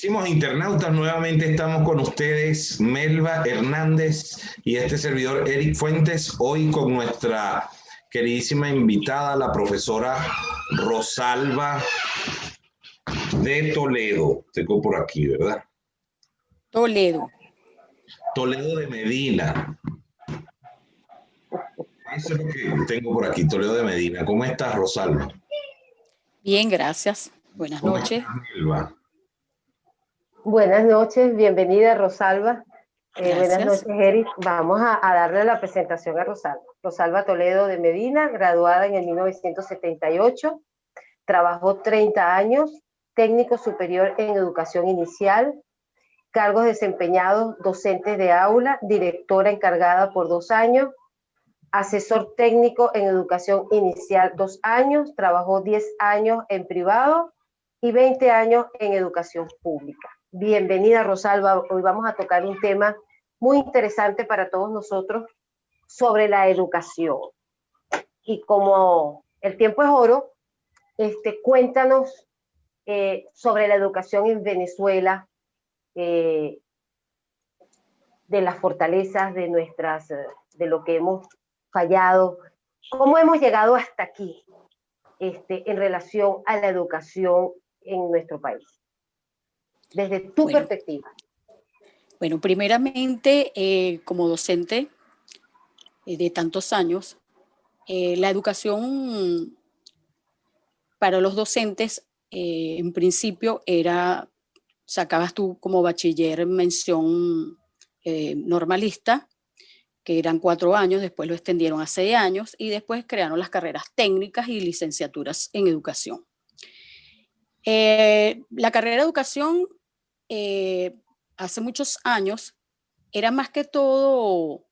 Queridísimos internautas, nuevamente estamos con ustedes, Melba Hernández y este servidor Eric Fuentes, hoy con nuestra queridísima invitada, la profesora Rosalba de Toledo. Tengo por aquí, ¿verdad? Toledo. Toledo de Medina. Eso es lo que tengo por aquí, Toledo de Medina. ¿Cómo estás, Rosalba? Bien, gracias. Buenas noches. ¿Cómo estás, Melba? Buenas noches, bienvenida Rosalba. Buenas noches, Eric. Vamos a darle la presentación a Rosalba. Rosalba Toledo de Medina, graduada en el 1978, trabajó 30 años, técnico superior en educación inicial, cargos desempeñados, docentes de aula, directora encargada por 2 años, asesor técnico en educación inicial 2 años, trabajó 10 años en privado y 20 años en educación pública. Bienvenida, Rosalba. Hoy vamos a tocar un tema muy interesante para todos nosotros sobre la educación. Y como el tiempo es oro, cuéntanos sobre la educación en Venezuela, de las fortalezas de lo que hemos fallado, cómo hemos llegado hasta aquí en relación a la educación en nuestro país. Desde tu perspectiva. Bueno, primeramente, como docente de tantos años, la educación para los docentes, en principio, sacabas tú como bachiller mención normalista, que eran 4 años, después lo extendieron a 6 años y después crearon las carreras técnicas y licenciaturas en educación. La carrera de educación hace muchos años era más que todo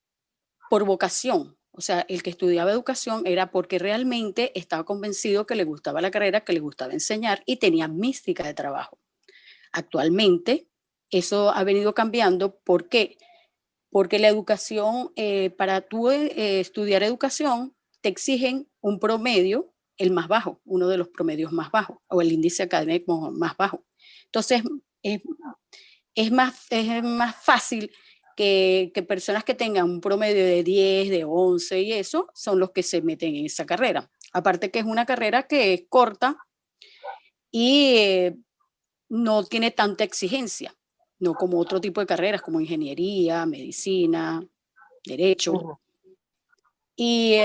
por vocación. O sea, el que estudiaba educación era porque realmente estaba convencido que le gustaba la carrera, que le gustaba enseñar y tenía mística de trabajo. Actualmente eso ha venido cambiando. ¿Por qué? Porque la educación, para tú estudiar educación, te exigen un promedio, el más bajo, uno de los promedios más bajos, o el índice académico más bajo. Entonces, es más fácil que personas que tengan un promedio de 10, de 11 y eso, son los que se meten en esa carrera. Aparte que es una carrera que es corta y no tiene tanta exigencia, no como otro tipo de carreras como ingeniería, medicina, derecho. Y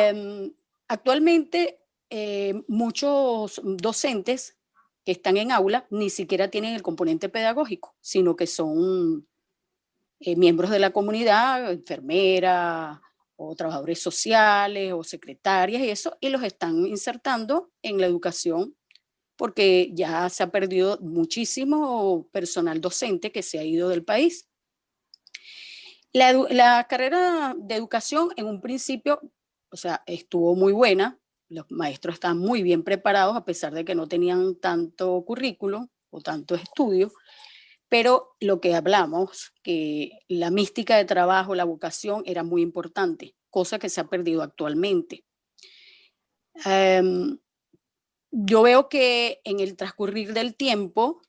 actualmente muchos docentes que están en aula ni siquiera tienen el componente pedagógico, sino que son miembros de la comunidad, enfermeras o trabajadores sociales o secretarias y eso, y los están insertando en la educación porque ya se ha perdido muchísimo personal docente que se ha ido del país. La carrera de educación en un principio, o sea, estuvo muy buena, los maestros estaban muy bien preparados a pesar de que no tenían tanto currículo o tanto estudio, pero lo que hablamos, que la mística de trabajo, la vocación era muy importante, cosa que se ha perdido actualmente. Yo veo que en el transcurrir del tiempo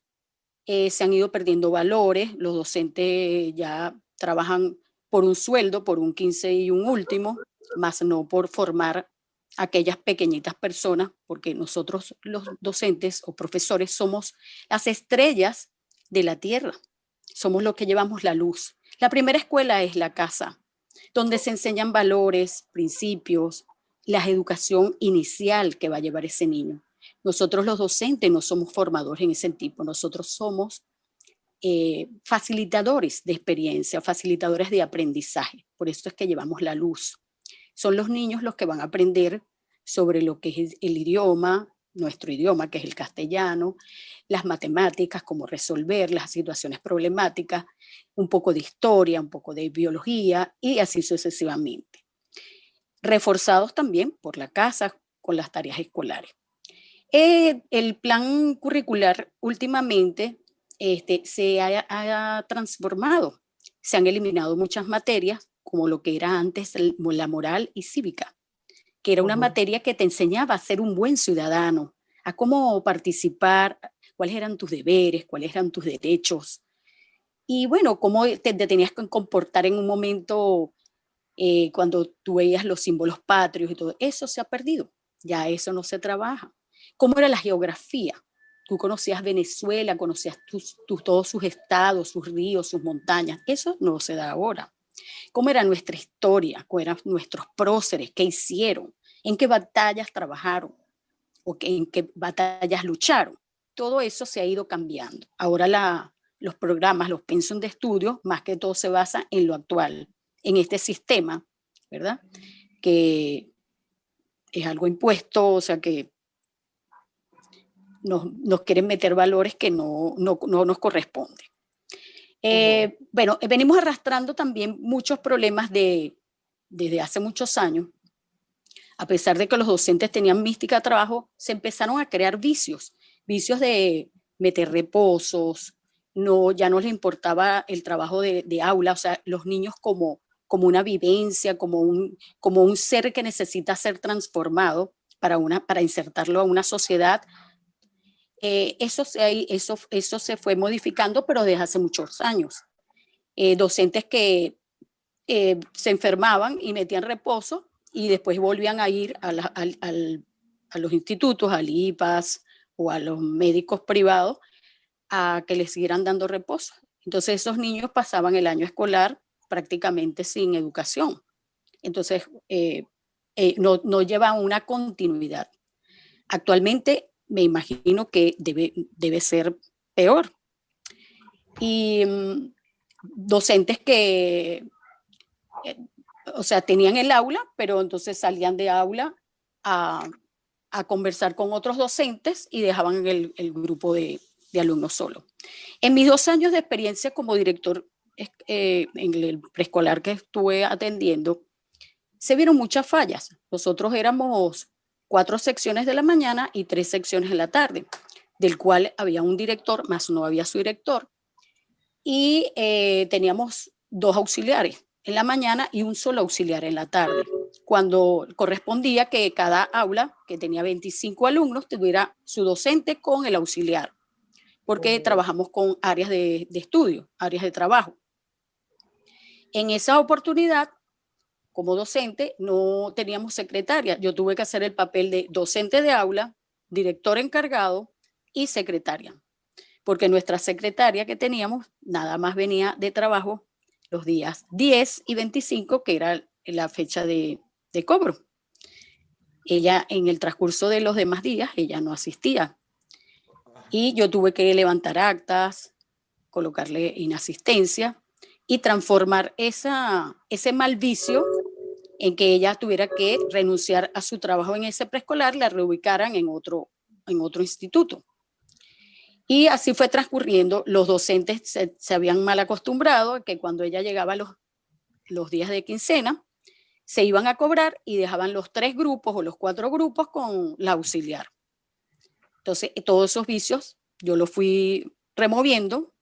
se han ido perdiendo valores, los docentes ya trabajan por un sueldo, por un 15 y un último, más no por formar aquellas pequeñitas personas, porque nosotros los docentes o profesores somos las estrellas de la tierra, somos los que llevamos la luz. La primera escuela es la casa, donde se enseñan valores, principios, la educación inicial que va a llevar ese niño. Nosotros los docentes no somos formadores en ese tipo, nosotros somos facilitadores de experiencia, facilitadores de aprendizaje. Por eso es que llevamos la luz. Son los niños los que van a aprender sobre lo que es el idioma, nuestro idioma, que es el castellano, las matemáticas, cómo resolver las situaciones problemáticas, un poco de historia, un poco de biología y así sucesivamente. Reforzados también por la casa con las tareas escolares. El plan curricular últimamente se ha transformado. Se han eliminado muchas materias, como lo que era antes la moral y cívica, que era una materia que te enseñaba a ser un buen ciudadano, a cómo participar, cuáles eran tus deberes, cuáles eran tus derechos. Y bueno, cómo te tenías que comportar en un momento cuando tú veías los símbolos patrios y todo. Eso se ha perdido, ya eso no se trabaja. ¿Cómo era la geografía? Tú conocías Venezuela, conocías todos sus estados, sus ríos, sus montañas. Eso no se da ahora. ¿Cómo era nuestra historia? ¿Cómo eran nuestros próceres? ¿Qué hicieron? ¿En qué batallas trabajaron? ¿O en qué batallas lucharon? Todo eso se ha ido cambiando. Ahora los programas, los pensum de estudio, más que todo se basan en lo actual, en este sistema, ¿verdad? Que es algo impuesto, o sea que nos quieren meter valores que no nos corresponden. Bueno, venimos arrastrando también muchos problemas desde hace muchos años. A pesar de que los docentes tenían mística de trabajo, se empezaron a crear vicios de meter reposos, ya no les importaba el trabajo de aula, o sea, los niños como una vivencia, como un ser que necesita ser transformado para insertarlo a una sociedad. Eso se fue modificando, pero desde hace muchos años. Docentes que se enfermaban y metían reposo y después volvían a ir a los institutos, al IPAS o a los médicos privados a que les siguieran dando reposo. Entonces esos niños pasaban el año escolar prácticamente sin educación. Entonces no llevan una continuidad. Actualmente me imagino que debe ser peor. Y docentes que, o sea, tenían el aula, pero entonces salían de aula a conversar con otros docentes y dejaban el grupo de alumnos solo. En mis 2 años de experiencia como director en el preescolar que estuve atendiendo, se vieron muchas fallas. Nosotros éramos 4 secciones de la mañana y 3 secciones de la tarde, del cual había un director, más no había su director, y teníamos 2 auxiliares en la mañana y un solo auxiliar en la tarde, cuando correspondía que cada aula, que tenía 25 alumnos, tuviera su docente con el auxiliar, porque trabajamos con áreas de estudio, áreas de trabajo. En esa oportunidad, como docente, no teníamos secretaria. Yo tuve que hacer el papel de docente de aula, director encargado y secretaria, porque nuestra secretaria que teníamos nada más venía de trabajo los días 10 y 25, que era la fecha de cobro. Ella, en el transcurso de los demás días, ella no asistía. Y yo tuve que levantar actas, colocarle inasistencia y transformar ese mal vicio en que ella tuviera que renunciar a su trabajo en ese preescolar, la reubicaran en otro instituto. Y así fue transcurriendo. Los docentes se habían mal acostumbrado a que cuando ella llegaba los días de quincena, se iban a cobrar y dejaban los 3 grupos o los 4 grupos con la auxiliar. Entonces, todos esos vicios yo los fui removiendo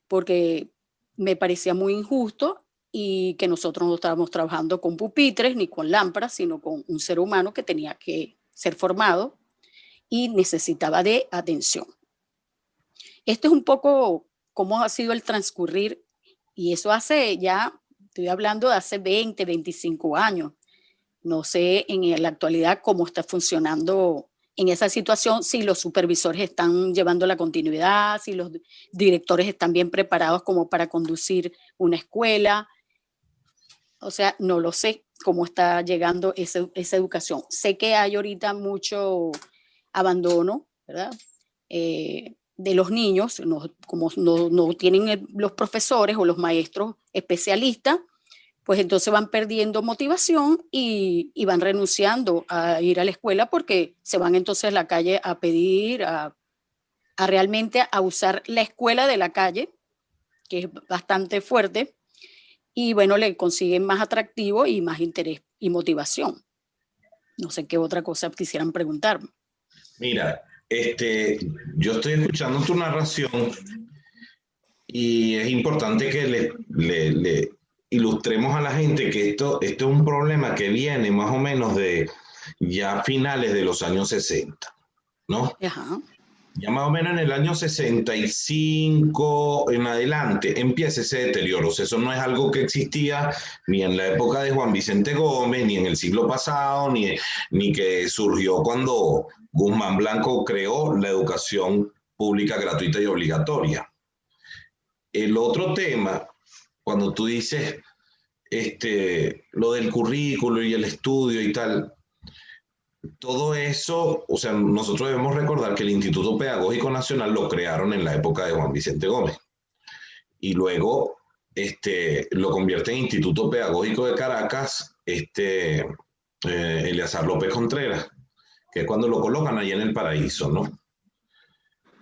porque me parecía muy injusto y que nosotros no estábamos trabajando con pupitres ni con lámparas, sino con un ser humano que tenía que ser formado y necesitaba de atención. Esto es un poco cómo ha sido el transcurrir, y eso hace ya, estoy hablando de hace 20, 25 años. No sé en la actualidad cómo está funcionando en esa situación, si los supervisores están llevando la continuidad, si los directores están bien preparados como para conducir una escuela. O sea, no lo sé cómo está llegando esa educación. Sé que hay ahorita mucho abandono, ¿verdad? De los niños, como no tienen los profesores o los maestros especialistas, pues entonces van perdiendo motivación y van renunciando a ir a la escuela porque se van entonces a la calle a pedir, realmente a usar la escuela de la calle, que es bastante fuerte, y bueno, le consiguen más atractivo y más interés y motivación. No sé qué otra cosa quisieran preguntarme. Mira, yo estoy escuchando tu narración y es importante que le ilustremos a la gente que esto es un problema que viene más o menos de ya finales de los años 60, ¿no? Ajá. Ya más o menos en el año 65 en adelante empieza ese deterioro. O sea, eso no es algo que existía ni en la época de Juan Vicente Gómez, ni en el siglo pasado, ni que surgió cuando Guzmán Blanco creó la educación pública gratuita y obligatoria. El otro tema, cuando tú dices lo del currículo y el estudio y tal, todo eso, o sea, nosotros debemos recordar que el Instituto Pedagógico Nacional lo crearon en la época de Juan Vicente Gómez y luego lo convierte en Instituto Pedagógico de Caracas Eleazar López Contreras, que es cuando lo colocan allá en el Paraíso, ¿no?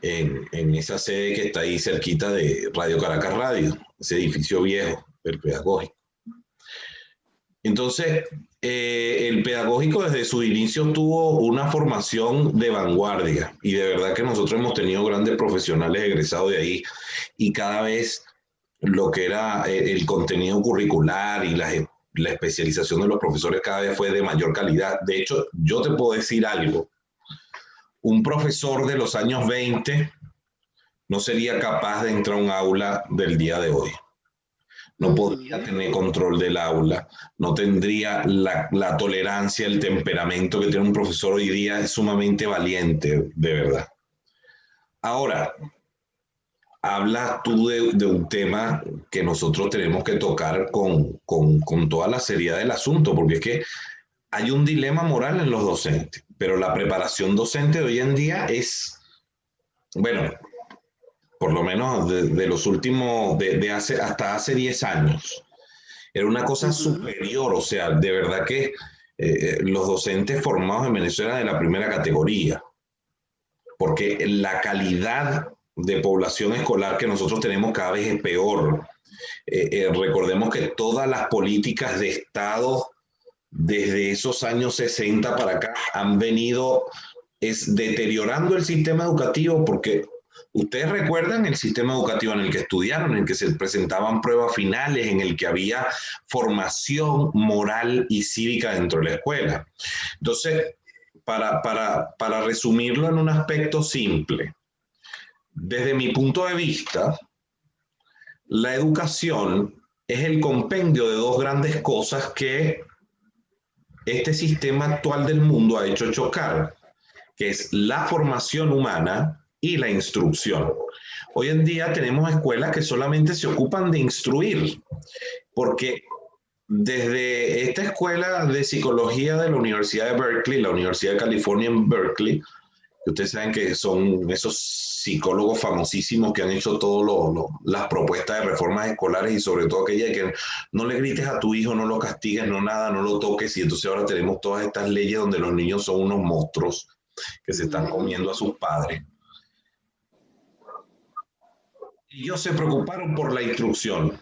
En esa sede que está ahí cerquita de Radio Caracas Radio, ese edificio viejo, el pedagógico. Entonces, el pedagógico desde su inicio tuvo una formación de vanguardia y de verdad que nosotros hemos tenido grandes profesionales egresados de ahí y cada vez lo que era el contenido curricular y la especialización de los profesores cada vez fue de mayor calidad. De hecho, yo te puedo decir algo. Un profesor de los años 20 no sería capaz de entrar a un aula del día de hoy. No podría tener control del aula, no tendría la tolerancia, el temperamento que tiene un profesor hoy día, es sumamente valiente, de verdad. Ahora, hablas tú de un tema que nosotros tenemos que tocar con toda la seriedad del asunto, porque es que hay un dilema moral en los docentes, pero la preparación docente de hoy en día es, bueno, por lo menos de los últimos, hasta hace 10 años, era una cosa superior, o sea, de verdad que los docentes formados en Venezuela de la primera categoría, porque la calidad de población escolar que nosotros tenemos cada vez es peor. Recordemos que todas las políticas de Estado desde esos años 60 para acá han venido deteriorando el sistema educativo porque ustedes recuerdan el sistema educativo en el que estudiaron, en el que se presentaban pruebas finales, en el que había formación moral y cívica dentro de la escuela. Entonces, para resumirlo en un aspecto simple, desde mi punto de vista, la educación es el compendio de dos grandes cosas que este sistema actual del mundo ha hecho chocar, que es la formación humana y la instrucción. Hoy en día tenemos escuelas que solamente se ocupan de instruir, porque desde esta escuela de psicología de la Universidad de Berkeley, la Universidad de California en Berkeley, que ustedes saben que son esos psicólogos famosísimos que han hecho todas las propuestas de reformas escolares y sobre todo aquella de que no le grites a tu hijo, no lo castigues, no nada, no lo toques, y entonces ahora tenemos todas estas leyes donde los niños son unos monstruos que se están comiendo a sus padres. Ellos se preocuparon por la instrucción,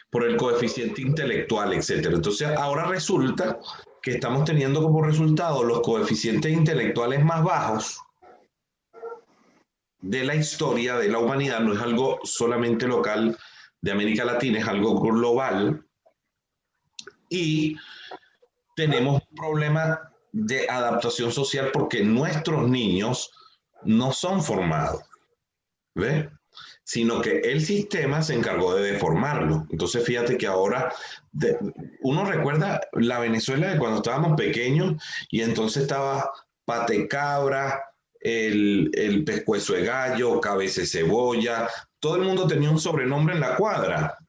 por el coeficiente intelectual, etc. Entonces ahora resulta que estamos teniendo como resultado los coeficientes intelectuales más bajos de la historia de la humanidad. No es algo solamente local de América Latina, es algo global. Y tenemos un problema de adaptación social porque nuestros niños no son formados, ¿ves? Sino que el sistema se encargó de deformarlo. Entonces fíjate que ahora uno recuerda la Venezuela de cuando estábamos pequeños y entonces estaba pate cabra, el pescuezo de gallo, cabeza de cebolla, todo el mundo tenía un sobrenombre en la cuadra.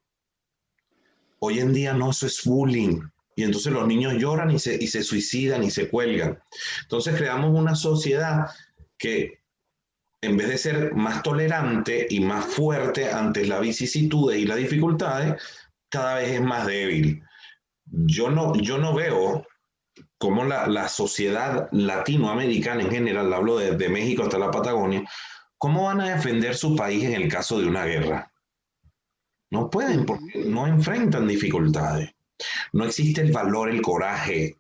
Hoy en día no, eso es bullying. Y entonces los niños lloran y se suicidan y se cuelgan. Entonces creamos una sociedad que en vez de ser más tolerante y más fuerte ante las vicisitudes y las dificultades, cada vez es más débil. Yo no veo cómo la sociedad latinoamericana en general, hablo de México hasta la Patagonia, cómo van a defender su país en el caso de una guerra. No pueden porque no enfrentan dificultades. No existe el valor, el coraje,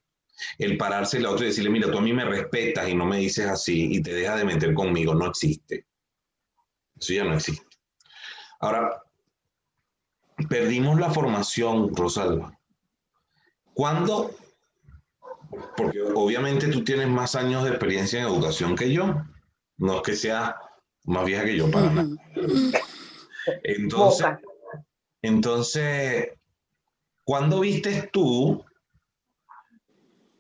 el pararse a otro y decirle, mira, tú a mí me respetas y no me dices así y te dejas de meter conmigo. No existe. Eso ya no existe. Ahora, perdimos la formación, Rosalba. ¿Cuándo? Porque obviamente tú tienes más años de experiencia en educación que yo. No es que sea más vieja que yo para nada. Entonces, Moca. entonces, ¿cuándo viste tú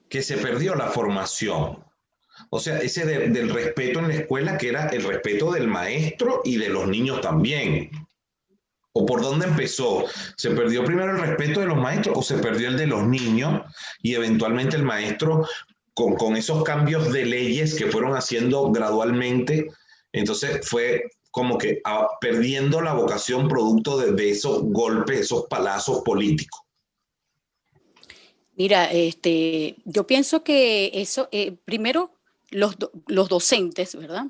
que se perdió la formación? O sea, ese del respeto en la escuela, que era el respeto del maestro y de los niños también. ¿O por dónde empezó? ¿Se perdió primero el respeto de los maestros o se perdió el de los niños y eventualmente el maestro con esos cambios de leyes que fueron haciendo gradualmente? Entonces fue como que perdiendo la vocación producto de esos golpes, esos palazos políticos. Mira, yo pienso que eso, primero, los docentes, ¿verdad?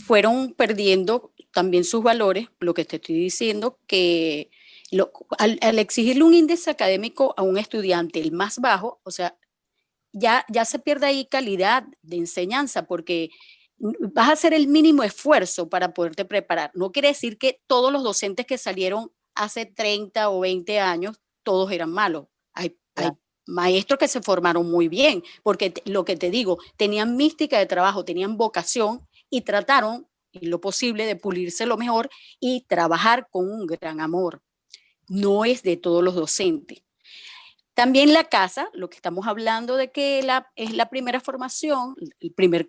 Fueron perdiendo también sus valores, lo que te estoy diciendo, que al exigirle un índice académico a un estudiante, el más bajo, o sea, ya se pierde ahí calidad de enseñanza, porque vas a hacer el mínimo esfuerzo para poderte preparar. No quiere decir que todos los docentes que salieron hace 30 o 20 años, todos eran malos. Hay maestros que se formaron muy bien, porque lo que te digo, tenían mística de trabajo, tenían vocación y trataron en lo posible de pulirse lo mejor y trabajar con un gran amor. No es de todos los docentes. También la casa, lo que estamos hablando de que es la primera formación,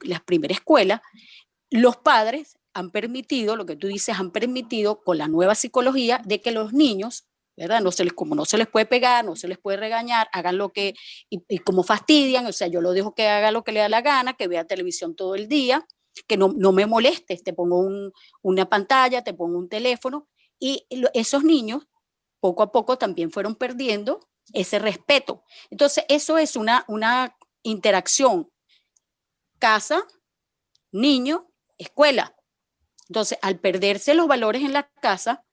la primera escuela, los padres han permitido, lo que tú dices, han permitido con la nueva psicología de que los niños, ¿verdad? Como no se les puede pegar, no se les puede regañar, hagan lo que, y como fastidian, o sea, yo lo dejo que haga lo que le da la gana, que vea televisión todo el día, que no me molestes, te pongo una pantalla, te pongo un teléfono, y esos niños poco a poco también fueron perdiendo ese respeto. Entonces, eso es una interacción casa, niño, escuela. Entonces, al perderse los valores en la casa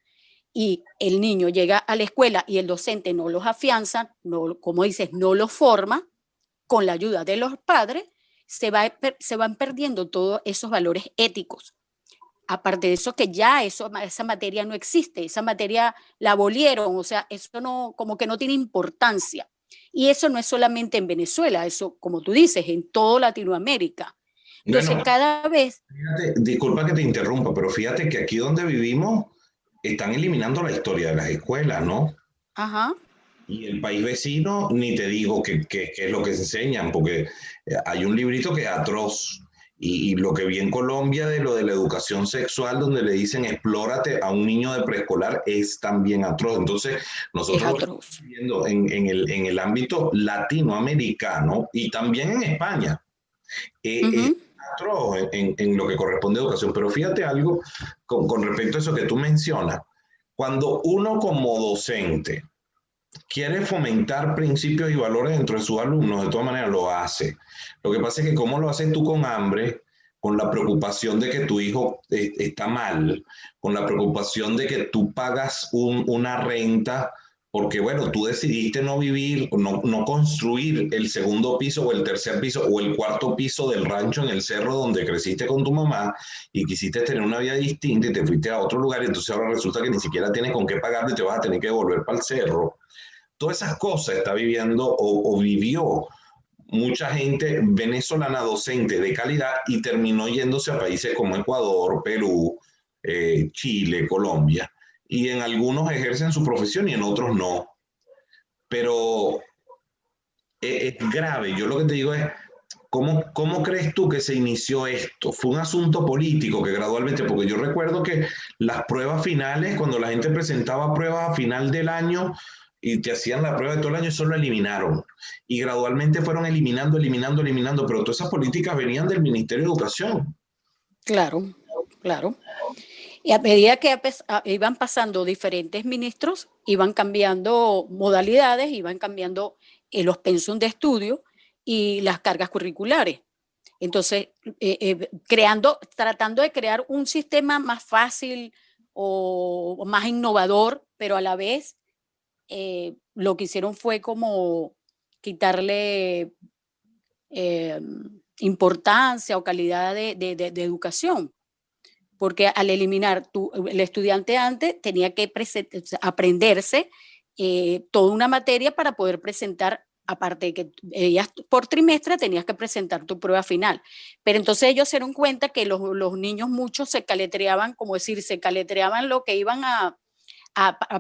y el niño llega a la escuela y el docente no los afianza, no, como dices, no los forma, con la ayuda de los padres, se van perdiendo todos esos valores éticos. Aparte de eso, que ya esa materia no existe, esa materia la abolieron, o sea, eso no, como que no tiene importancia. Y eso no es solamente en Venezuela, eso, como tú dices, en toda Latinoamérica. Entonces, Bueno, cada vez... fíjate, disculpa que te interrumpa, pero fíjate que aquí donde vivimos están eliminando la historia de las escuelas, ¿no? Ajá. Y el país vecino, ni te digo qué es lo que se enseñan, porque hay un librito que es atroz. Y lo que vi en Colombia de lo de la educación sexual, donde le dicen explórate a un niño de preescolar, es también atroz. Entonces, nosotros Es lo que estamos atroz. viendo en el ámbito latinoamericano y también en España, es atroz en lo que corresponde a educación. Pero fíjate algo con respecto a eso que tú mencionas. Cuando uno como docente quiere fomentar principios y valores dentro de sus alumnos, de todas maneras lo hace. Lo que pasa es que cómo lo haces tú con hambre, con la preocupación de que tu hijo está mal, con la preocupación de que tú pagas una renta, porque bueno, tú decidiste no vivir, no construir el segundo piso o el tercer piso o el cuarto piso del rancho en el cerro donde creciste con tu mamá y quisiste tener una vida distinta y te fuiste a otro lugar y entonces ahora resulta que ni siquiera tienes con qué pagarlo y te vas a tener que volver para el cerro. Todas esas cosas está viviendo o vivió mucha gente venezolana docente de calidad y terminó yéndose a países como Ecuador, Perú, Chile, Colombia, y en algunos ejercen su profesión y en otros no. Pero es grave. Yo lo que te digo es, ¿cómo crees tú que se inició esto? ¿Fue un asunto político que gradualmente, porque yo recuerdo que las pruebas finales, cuando la gente presentaba pruebas a final del año y te hacían la prueba de todo el año, eso lo eliminaron. Y gradualmente fueron eliminando, pero todas esas políticas venían del Ministerio de Educación. Claro, claro. Y a medida que iban pasando diferentes ministros, iban cambiando modalidades, iban cambiando los pensum de estudio y las cargas curriculares. Entonces, tratando de crear un sistema más fácil o más innovador, pero a la vez lo que hicieron fue como quitarle eh, importancia o calidad de educación, porque al eliminar el estudiante antes tenía que aprenderse toda una materia para poder presentar aparte de que ellas por trimestre tenías que presentar tu prueba final. Pero entonces ellos se dieron cuenta que los niños muchos se caletreaban, como decir, se caletreaban lo que iban a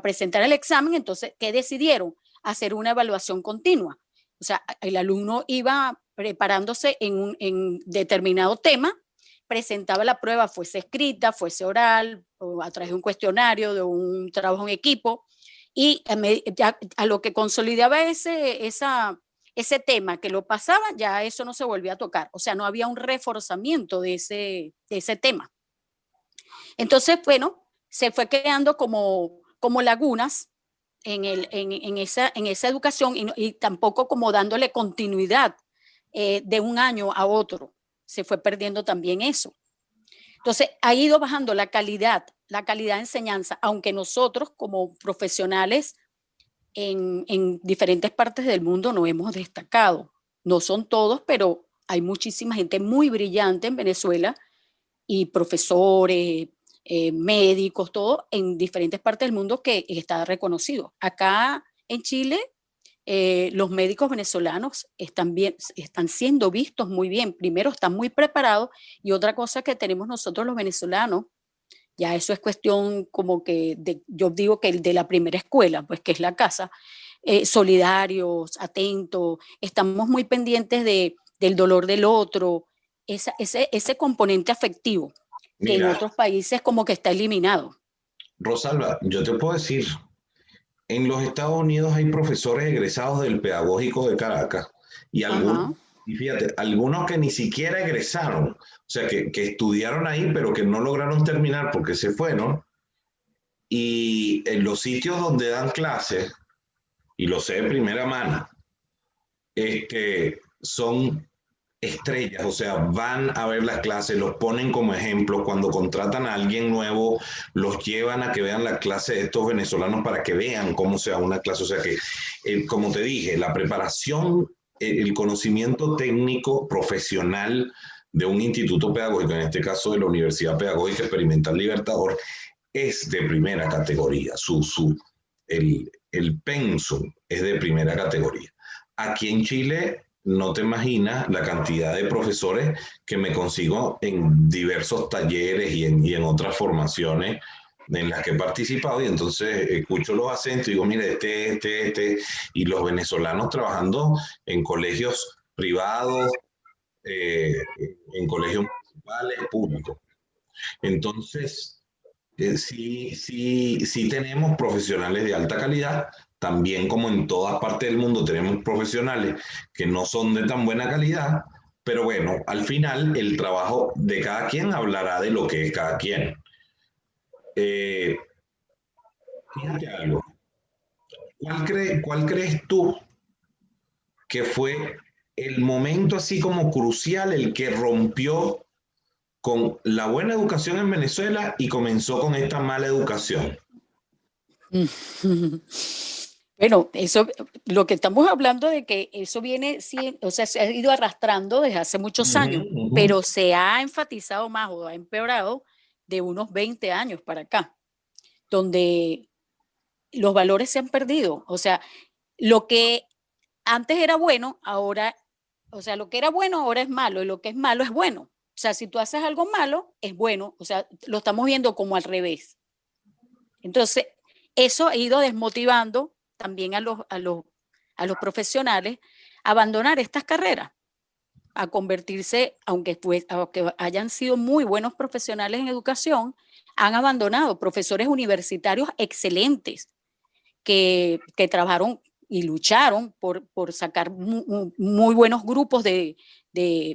presentar el examen. Entonces, ¿qué decidieron? Hacer una evaluación continua. O sea, el alumno iba preparándose en determinado tema, presentaba la prueba, fuese escrita, fuese oral, o a través de un cuestionario, de un trabajo en equipo, y a lo que consolidaba ese tema que lo pasaba, ya eso no se volvía a tocar. O sea, no había un reforzamiento de ese tema. Entonces, bueno, se fue creando como lagunas en esa educación y tampoco como dándole continuidad de un año a otro. Se fue perdiendo también eso. Entonces, ha ido bajando la calidad de enseñanza, aunque nosotros como profesionales en diferentes partes del mundo no hemos destacado. No son todos, pero hay muchísima gente muy brillante en Venezuela y profesores, médicos, todo en diferentes partes del mundo que está reconocido. Acá en Chile, los médicos venezolanos están siendo vistos muy bien. Primero, están muy preparados, y otra cosa que tenemos nosotros los venezolanos, ya eso es cuestión como que yo digo que el de la primera escuela, pues que es la casa, solidarios, atentos, estamos muy pendientes del dolor del otro, ese componente afectivo. Mira, que en otros países como que está eliminado. Rosalba, yo te puedo decir, en los Estados Unidos hay profesores egresados del Pedagógico de Caracas y algunos, y fíjate, algunos que ni siquiera egresaron, o sea, que estudiaron ahí, pero que no lograron terminar porque se fueron. Y en los sitios donde dan clases, y lo sé de primera mano, son estrellas, o sea, van a ver las clases, los ponen como ejemplo, cuando contratan a alguien nuevo, los llevan a que vean la clase de estos venezolanos para que vean cómo se da una clase. O sea que, como te dije, la preparación, el conocimiento técnico profesional de un instituto pedagógico, en este caso de la Universidad Pedagógica Experimental Libertador, es de primera categoría. El pensum es de primera categoría. Aquí en Chile, no te imaginas la cantidad de profesores que me consigo en diversos talleres y en otras formaciones en las que he participado, y entonces escucho los acentos y digo, mire, y los venezolanos trabajando en colegios privados, en colegios municipales, públicos. Entonces, sí tenemos profesionales de alta calidad. También, como en todas partes del mundo, tenemos profesionales que no son de tan buena calidad, pero bueno, al final el trabajo de cada quien hablará de lo que es cada quien. Fíjate algo. ¿Cuál crees tú que fue el momento así como crucial, el que rompió con la buena educación en Venezuela y comenzó con esta mala educación? Bueno, eso, lo que estamos hablando de que eso viene, o sea, se ha ido arrastrando desde hace muchos años, pero se ha enfatizado más o ha empeorado de unos 20 años para acá, donde los valores se han perdido. O sea, lo que antes era bueno, ahora, o sea, lo que era bueno ahora es malo, y lo que es malo es bueno. O sea, si tú haces algo malo, es bueno. O sea, lo estamos viendo como al revés. Entonces, eso ha ido desmotivando también a los profesionales a abandonar estas carreras, a convertirse, aunque hayan sido muy buenos profesionales en educación, han abandonado profesores universitarios excelentes que trabajaron y lucharon por sacar muy buenos grupos de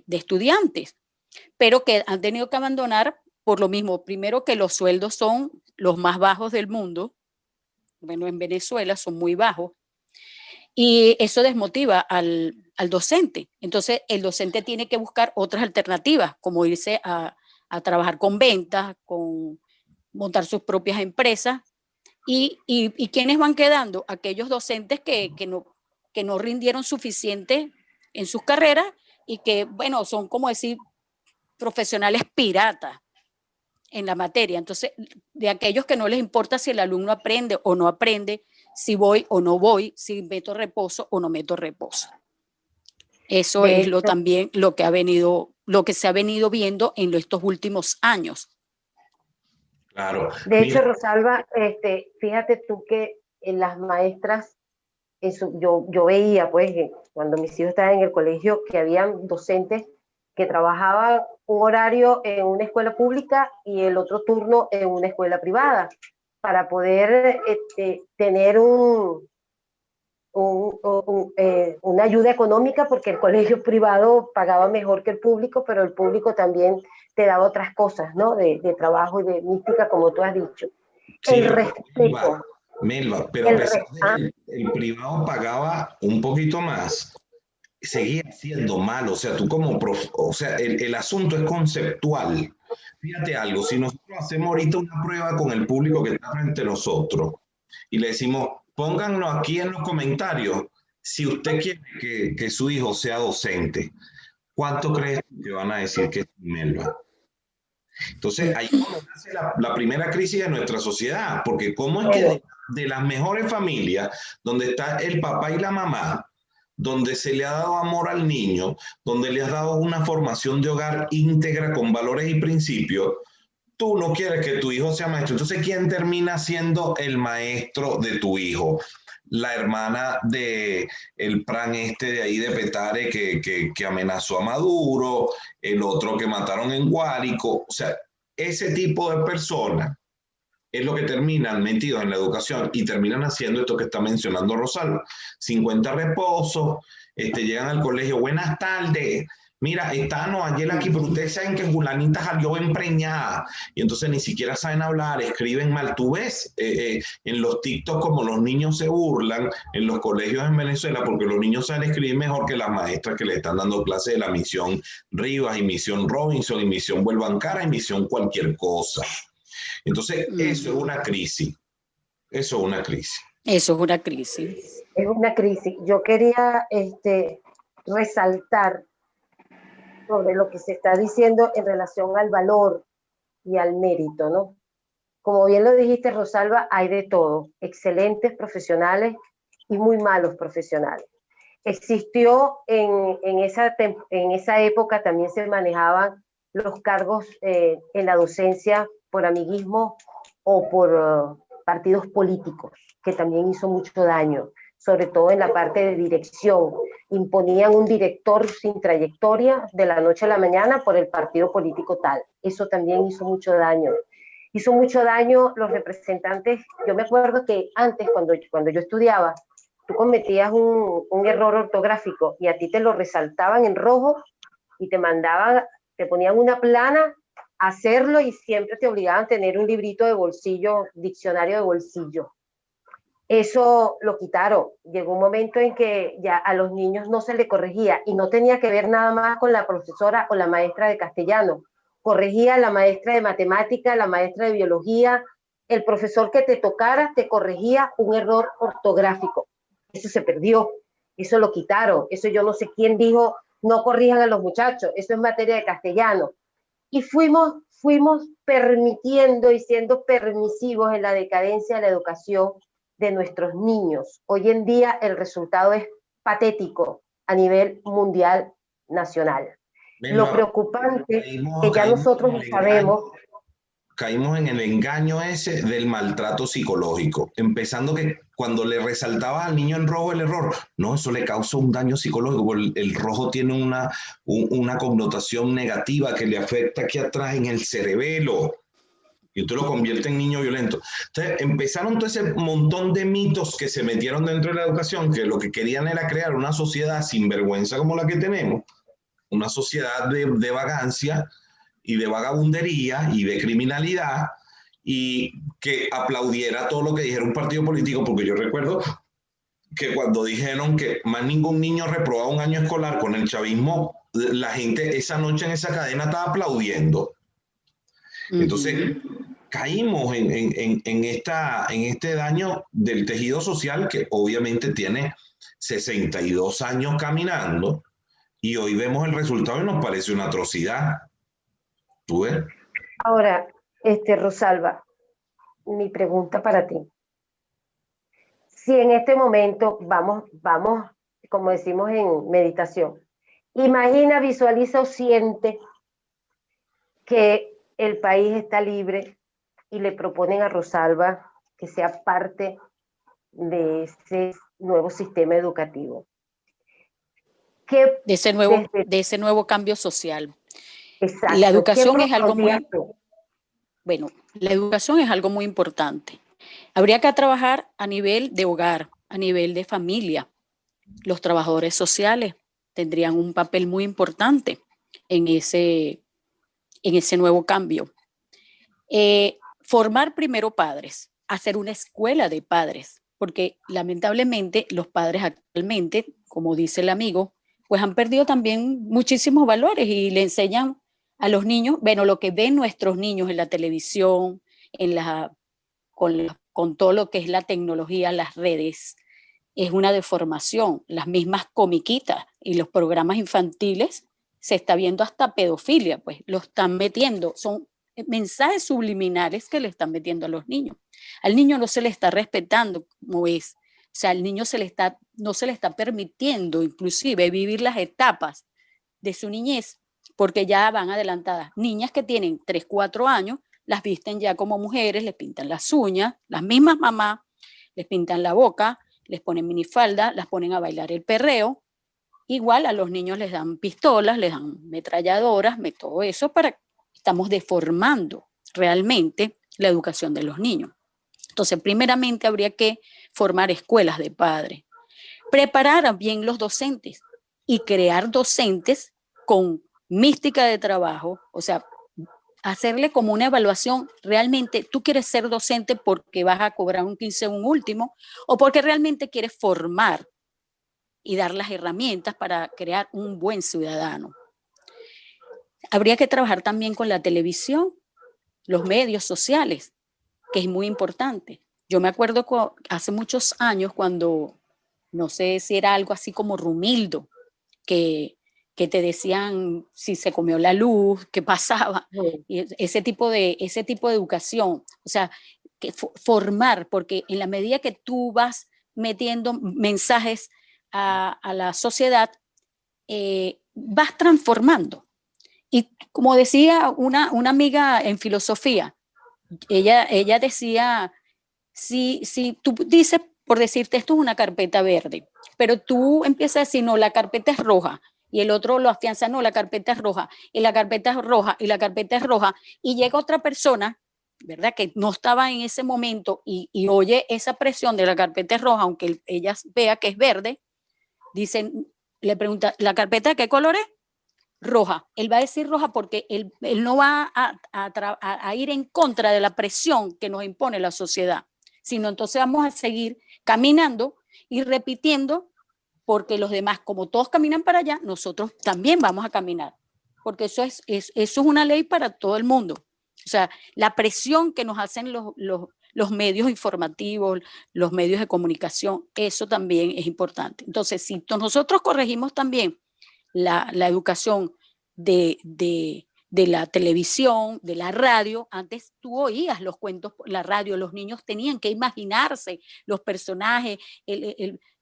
estudiantes, pero que han tenido que abandonar por lo mismo. Primero, que los sueldos son los más bajos del mundo. Bueno, en Venezuela son muy bajos, y eso desmotiva al docente. Entonces, el docente tiene que buscar otras alternativas, como irse a trabajar con ventas, con montar sus propias empresas. ¿Y quiénes van quedando? Aquellos docentes que no rindieron suficiente en sus carreras y que, bueno, son como decir profesionales piratas en la materia. Entonces, de aquellos que no les importa si el alumno aprende o no aprende, si voy o no voy, si meto reposo o no meto reposo. Eso De es hecho, también lo que se ha venido viendo en estos últimos años. Claro. de hecho, Mira, Rosalba, fíjate tú que en las maestras, yo veía, pues, cuando mis hijos estaban en el colegio, que habían docentes que trabajaban un horario en una escuela pública y el otro turno en una escuela privada, para poder tener una ayuda económica, porque el colegio privado pagaba mejor que el público, pero el público también te daba otras cosas, ¿no? De trabajo y de mística, como tú has dicho. sí, El pero respeto, Melba, pero a el pesar re- de ah, que el privado pagaba un poquito más, seguía siendo mal. O sea, tú como o sea, el asunto es conceptual. Fíjate algo, si nosotros hacemos ahorita una prueba con el público que está frente a nosotros y le decimos, pónganlo aquí en los comentarios si usted quiere que su hijo sea docente, ¿cuánto crees que van a decir que es Melba? Entonces, ahí es donde nace la primera crisis de nuestra sociedad, porque cómo es que bueno, de las mejores familias, donde está el papá y la mamá, donde se le ha dado amor al niño, donde le has dado una formación de hogar íntegra con valores y principios, tú no quieres que tu hijo sea maestro. Entonces, ¿quién termina siendo el maestro de tu hijo? La hermana de el plan de ahí de Petare que amenazó a Maduro, el otro que mataron en Guárico. O sea, ese tipo de personas es lo que terminan metidos en la educación y terminan haciendo esto que está mencionando Rosalba. 50 reposos, llegan al colegio, buenas tardes. Mira, está Noayela aquí, pero ustedes saben que Julanita salió empreñada y entonces ni siquiera saben hablar, escriben mal. Tú ves en los TikTok como los niños se burlan en los colegios en Venezuela porque los niños saben escribir mejor que las maestras que le están dando clases de la misión Rivas y misión Robinson y misión Vuelvancara y misión cualquier cosa. Entonces, eso es una crisis. Eso es una crisis. Eso es una crisis. es una crisis. Yo quería resaltar sobre lo que se está diciendo en relación al valor y al mérito, ¿no? Como bien lo dijiste, Rosalba, hay de todo, excelentes profesionales y muy malos profesionales. Existió en esa época, también se manejaban los cargos en la docencia por amiguismo o por partidos políticos, que también hizo mucho daño, sobre todo en la parte de dirección. Imponían un director sin trayectoria de la noche a la mañana por el partido político tal. Eso también hizo mucho daño. Hizo mucho daño los representantes. Yo me acuerdo que antes, cuando yo estudiaba, tú cometías un error ortográfico y a ti te lo resaltaban en rojo y te ponían una plana a hacerlo y siempre te obligaban a tener un librito de bolsillo, diccionario de bolsillo. Eso lo quitaron. Llegó un momento en que ya a los niños no se le corregía y no tenía que ver nada más con la profesora o la maestra de castellano. Corregía la maestra de matemática, la maestra de biología, el profesor que te tocara te corregía un error ortográfico. Eso se perdió, eso lo quitaron. Eso yo no sé quién dijo, no corrijan a los muchachos, eso es materia de castellano. Y fuimos permitiendo y siendo permisivos en la decadencia de la educación de nuestros niños. Hoy en día el resultado es patético a nivel mundial, nacional. Lo preocupante es que ya nosotros sabemos. Caímos en el engaño ese del maltrato psicológico, empezando que cuando le resaltaba al niño en rojo el error, no, eso le causa un daño psicológico, porque el rojo tiene una connotación negativa que le afecta aquí atrás en el cerebelo, y usted lo convierte en niño violento. Entonces empezaron todo ese montón de mitos que se metieron dentro de la educación, que lo que querían era crear una sociedad sin vergüenza como la que tenemos, una sociedad de vagancia y de vagabundería y de criminalidad, y que aplaudiera todo lo que dijera un partido político, porque yo recuerdo que cuando dijeron que más ningún niño reprobaba un año escolar con el chavismo, la gente esa noche en esa cadena estaba aplaudiendo. Entonces, caímos en este daño del tejido social que obviamente tiene 62 años caminando, y hoy vemos el resultado y nos parece una atrocidad. ¿Tú ves? Ahora, Rosalba, mi pregunta para ti. si en este momento vamos, como decimos en meditación, imagina, visualiza o siente que el país está libre y le proponen a Rosalba que sea parte de ese nuevo sistema educativo. De ese nuevo cambio social. Exacto. La educación es algo muy... Bueno, la educación es algo muy importante. Habría que trabajar a nivel de hogar, a nivel de familia. Los trabajadores sociales tendrían un papel muy importante en ese nuevo cambio. Formar primero padres, hacer una escuela de padres, porque lamentablemente los padres actualmente, como dice el amigo, pues han perdido también muchísimos valores y le enseñan a los niños, bueno, lo que ven nuestros niños en la televisión, con todo lo que es la tecnología, las redes, es una deformación. Las mismas comiquitas y los programas infantiles se está viendo hasta pedofilia, pues lo están metiendo, son mensajes subliminales que le están metiendo a los niños. Al niño no se le está respetando como es, o sea, al niño no se le está permitiendo inclusive vivir las etapas de su niñez, porque ya van adelantadas. Niñas que tienen 3, 4 años, las visten ya como mujeres, les pintan las uñas, las mismas mamás, les pintan la boca, les ponen minifalda, las ponen a bailar el perreo. Igual a los niños les dan pistolas, les dan metralladoras, todo eso estamos deformando realmente la educación de los niños. Entonces, primeramente habría que formar escuelas de padres, preparar bien los docentes y crear docentes con mística de trabajo, o sea, hacerle como una evaluación, realmente tú quieres ser docente porque vas a cobrar un 15 un último o porque realmente quieres formar y dar las herramientas para crear un buen ciudadano. Habría que trabajar también con la televisión, los medios sociales, que es muy importante. Yo me acuerdo hace muchos años cuando, no sé si era algo así como Rumildo, que te decían si se comió la luz, qué pasaba, y ese tipo de educación, o sea, que formar, porque en la medida que tú vas metiendo mensajes a la sociedad, vas transformando. Y como decía una amiga en filosofía, ella decía, si tú dices, por decirte, esto es una carpeta verde, pero tú empiezas a decir, no, la carpeta es roja, y el otro lo afianza, no, la carpeta es roja, y la carpeta es roja, y la carpeta es roja, y llega otra persona, ¿verdad?, que no estaba en ese momento y oye esa presión de la carpeta es roja, aunque ella vea que es verde, le pregunta, ¿la carpeta de qué color es? Roja. Él va a decir roja porque él no va a ir en contra de la presión que nos impone la sociedad, sino entonces vamos a seguir caminando y repitiendo, porque los demás, como todos caminan para allá, nosotros también vamos a caminar, porque eso es una ley para todo el mundo. O sea, la presión que nos hacen los medios informativos, los medios de comunicación, eso también es importante. Entonces, si nosotros corregimos también la educación de la televisión, de la radio, antes tú oías los cuentos por la radio, los niños tenían que imaginarse los personajes,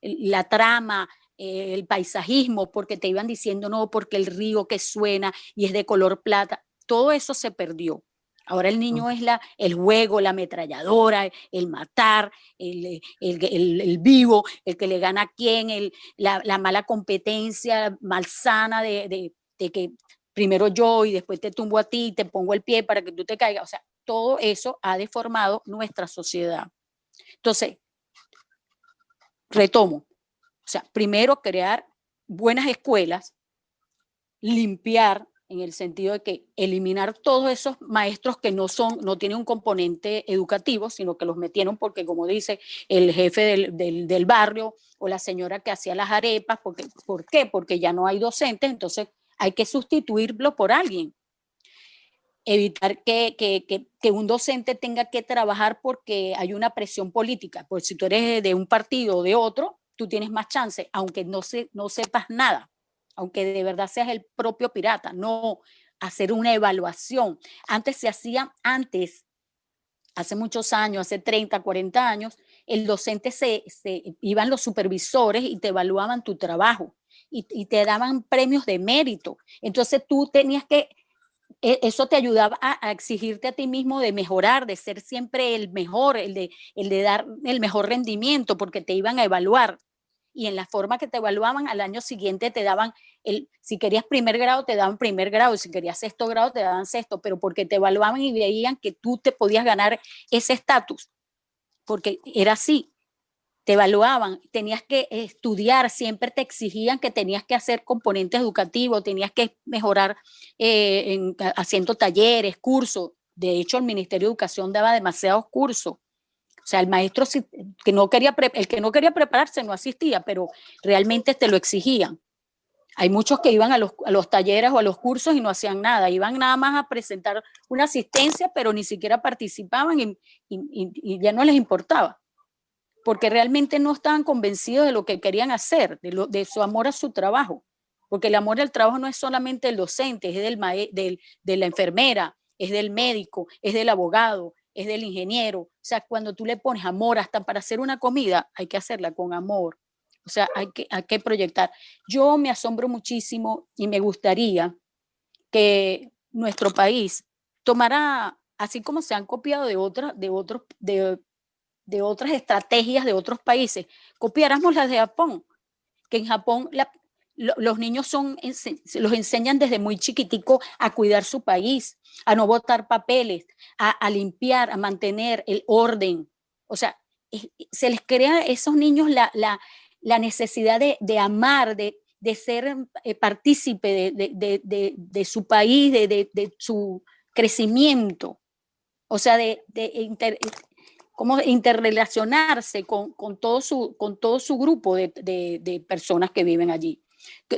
la trama, el paisajismo, porque te iban diciendo, no, porque el río que suena y es de color plata, todo eso se perdió. Ahora el niño es el juego, la ametralladora, el matar, el vivo, el que le gana a quién, la mala competencia malsana de que primero yo y después te tumbo a ti, te pongo el pie para que tú te caigas. O sea, todo eso ha deformado nuestra sociedad. Entonces, retomo. O sea, primero crear buenas escuelas, limpiar en el sentido de que eliminar todos esos maestros que no tienen un componente educativo, sino que los metieron porque, como dice el jefe del barrio o la señora que hacía las arepas, ¿por qué? Porque ya no hay docentes, entonces hay que sustituirlo por alguien. Evitar que un docente tenga que trabajar porque hay una presión política, pues si tú eres de un partido o de otro, tú tienes más chance, aunque no sepas nada, aunque de verdad seas el propio pirata, no hacer una evaluación. Antes se hacía, hace muchos años, hace 30, 40 años, el docente iban los supervisores y te evaluaban tu trabajo y te daban premios de mérito. Entonces tú tenías que, eso te ayudaba a exigirte a ti mismo de mejorar, de ser siempre el mejor, el de dar el mejor rendimiento, porque te iban a evaluar. Y en la forma que te evaluaban, al año siguiente te daban, si querías primer grado, te daban primer grado, y si querías sexto grado, te daban sexto, pero porque te evaluaban y veían que tú te podías ganar ese estatus, porque era así, te evaluaban, tenías que estudiar, siempre te exigían que tenías que hacer componentes educativos, tenías que mejorar haciendo talleres, cursos. De hecho, el Ministerio de Educación daba demasiados cursos. O sea, el maestro el que no quería prepararse no asistía, pero realmente te lo exigían. Hay muchos que iban a los talleres o a los cursos y no hacían nada, iban nada más a presentar una asistencia, pero ni siquiera participaban y ya no les importaba, porque realmente no estaban convencidos de lo que querían hacer, de su amor a su trabajo, porque el amor al trabajo no es solamente del docente, es de la enfermera, es del médico, es del abogado, es del ingeniero. O sea, cuando tú le pones amor hasta para hacer una comida, hay que hacerla con amor. O sea, hay que proyectar. Yo me asombro muchísimo y me gustaría que nuestro país tomara, así como se han copiado de otras estrategias de otros países, copiáramos las de Japón, que en Japón los niños los enseñan desde muy chiquitico a cuidar su país, a no botar papeles, a limpiar, a mantener el orden. O sea, se les crea a esos niños la necesidad de amar, de ser partícipe de su país, de su crecimiento. O sea, cómo interrelacionarse con todo su grupo de personas que viven allí,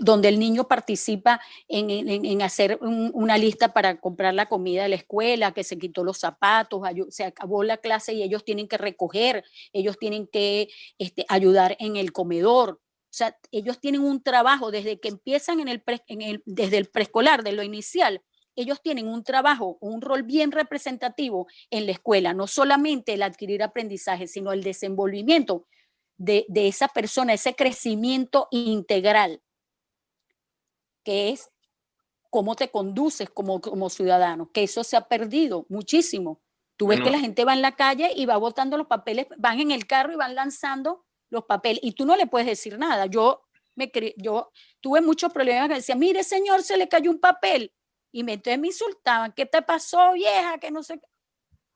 donde el niño participa en hacer una lista para comprar la comida de la escuela, que se quitó los zapatos, se acabó la clase y ellos tienen que recoger, ellos tienen que ayudar en el comedor. O sea, ellos tienen un trabajo desde que empiezan desde el preescolar, de lo inicial. Ellos tienen un trabajo, un rol bien representativo en la escuela, no solamente el adquirir aprendizaje, sino el desenvolvimiento de esa persona, ese crecimiento integral, que es cómo te conduces como ciudadano, que eso se ha perdido muchísimo. Tú ves que la gente va en la calle y va botando los papeles, van en el carro y van lanzando los papeles, y tú no le puedes decir nada. Yo tuve muchos problemas que decía, mire señor, se le cayó un papel. Y entonces me insultaban, ¿qué te pasó, vieja? Que no sé qué.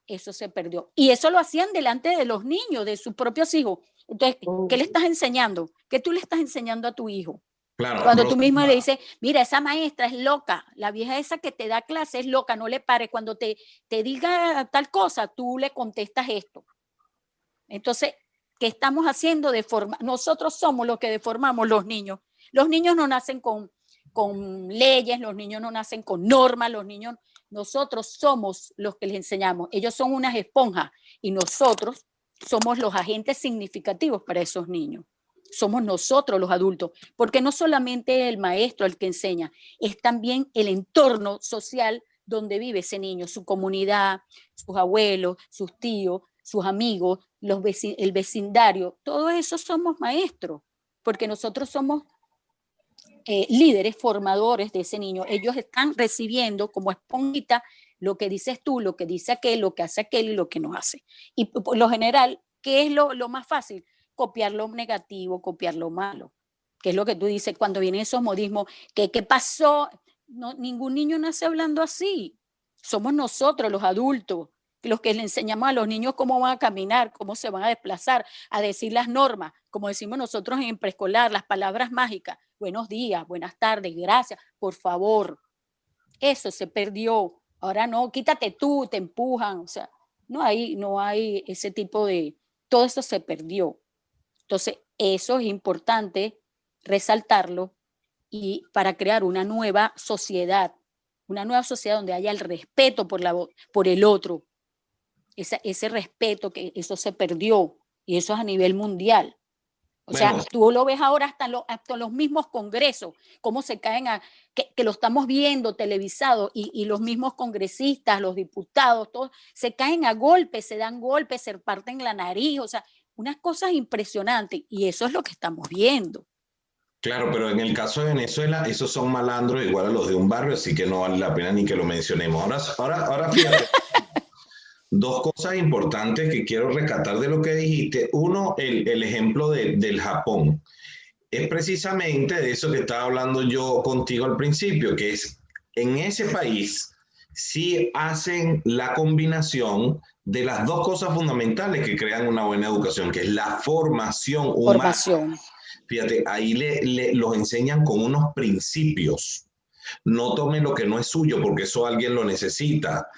Eso se perdió. Y eso lo hacían delante de los niños, de sus propios hijos. Entonces, ¿qué le estás enseñando? ¿Qué tú le estás enseñando a tu hijo? Claro, cuando tú mismo le dices, mira, esa maestra es loca, la vieja esa que te da clase es loca, no le pares. Cuando te diga tal cosa, tú le contestas esto. Entonces, ¿qué estamos haciendo? Nosotros somos los que deformamos los niños. Los niños no nacen con leyes, los niños no nacen con normas, nosotros somos los que les enseñamos. Ellos son unas esponjas y nosotros somos los agentes significativos para esos niños. Somos nosotros los adultos, porque no solamente el maestro el que enseña, es también el entorno social donde vive ese niño, su comunidad, sus abuelos, sus tíos, sus amigos, el vecindario. Todos esos somos maestros, porque nosotros somos líderes formadores de ese niño. Ellos están recibiendo como esponjita lo que dices tú, lo que dice aquel, lo que hace aquel y lo que no hace. Y por lo general, ¿qué es lo más fácil? Copiar lo negativo, copiar lo malo, que es lo que tú dices cuando vienen esos modismos, ¿qué pasó? No, ningún niño nace hablando así. Somos nosotros los adultos los que le enseñamos a los niños cómo van a caminar, cómo se van a desplazar, a decir las normas, como decimos nosotros en preescolar, las palabras mágicas, buenos días, buenas tardes, gracias, por favor. Eso se perdió. Ahora no, quítate tú, te empujan, o sea, no hay ese tipo de, todo eso se perdió. Entonces, eso es importante resaltarlo y para crear una nueva sociedad donde haya el respeto por el otro, ese respeto, que eso se perdió y eso es a nivel mundial. O sea, tú lo ves ahora hasta los mismos congresos, cómo se caen, que lo estamos viendo televisado y los mismos congresistas, los diputados, todos se caen a golpes, se dan golpes, se parten la nariz, o sea, unas cosas impresionantes, y eso es lo que estamos viendo. Claro, pero en el caso de Venezuela, esos son malandros igual a los de un barrio, así que no vale la pena ni que lo mencionemos. Ahora fíjate, dos cosas importantes que quiero rescatar de lo que dijiste. Uno, el ejemplo del Japón. Es precisamente de eso que estaba hablando yo contigo al principio, que es en ese país sí hacen la combinación de las dos cosas fundamentales que crean una buena educación, que es la formación humana. Formación. Fíjate, ahí los enseñan con unos principios. No tome lo que no es suyo porque eso alguien lo necesita.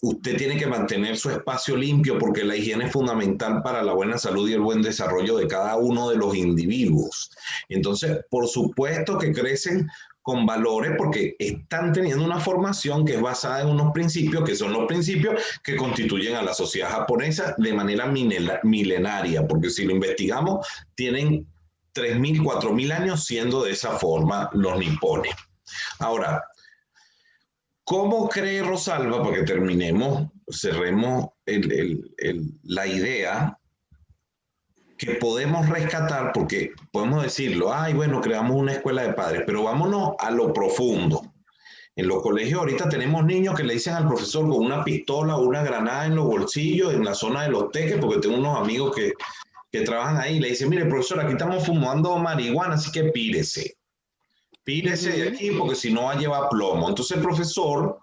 Usted tiene que mantener su espacio limpio porque la higiene es fundamental para la buena salud y el buen desarrollo de cada uno de los individuos. Entonces, por supuesto que crecen con valores porque están teniendo una formación que es basada en unos principios que son los principios que constituyen a la sociedad japonesa de manera milenaria, porque si lo investigamos, tienen 3.000, 4.000 años siendo de esa forma los nipones. Ahora, ¿cómo cree Rosalba, para que terminemos, cerremos la idea que podemos rescatar? Porque podemos decirlo, ay, bueno, creamos una escuela de padres, pero vámonos a lo profundo. En los colegios ahorita tenemos niños que le dicen al profesor con una pistola o una granada en los bolsillos, en la zona de los teques, porque tengo unos amigos que trabajan ahí, y le dicen, mire, profesor, aquí estamos fumando marihuana, así que pírese de aquí porque si no va a llevar plomo. Entonces el profesor,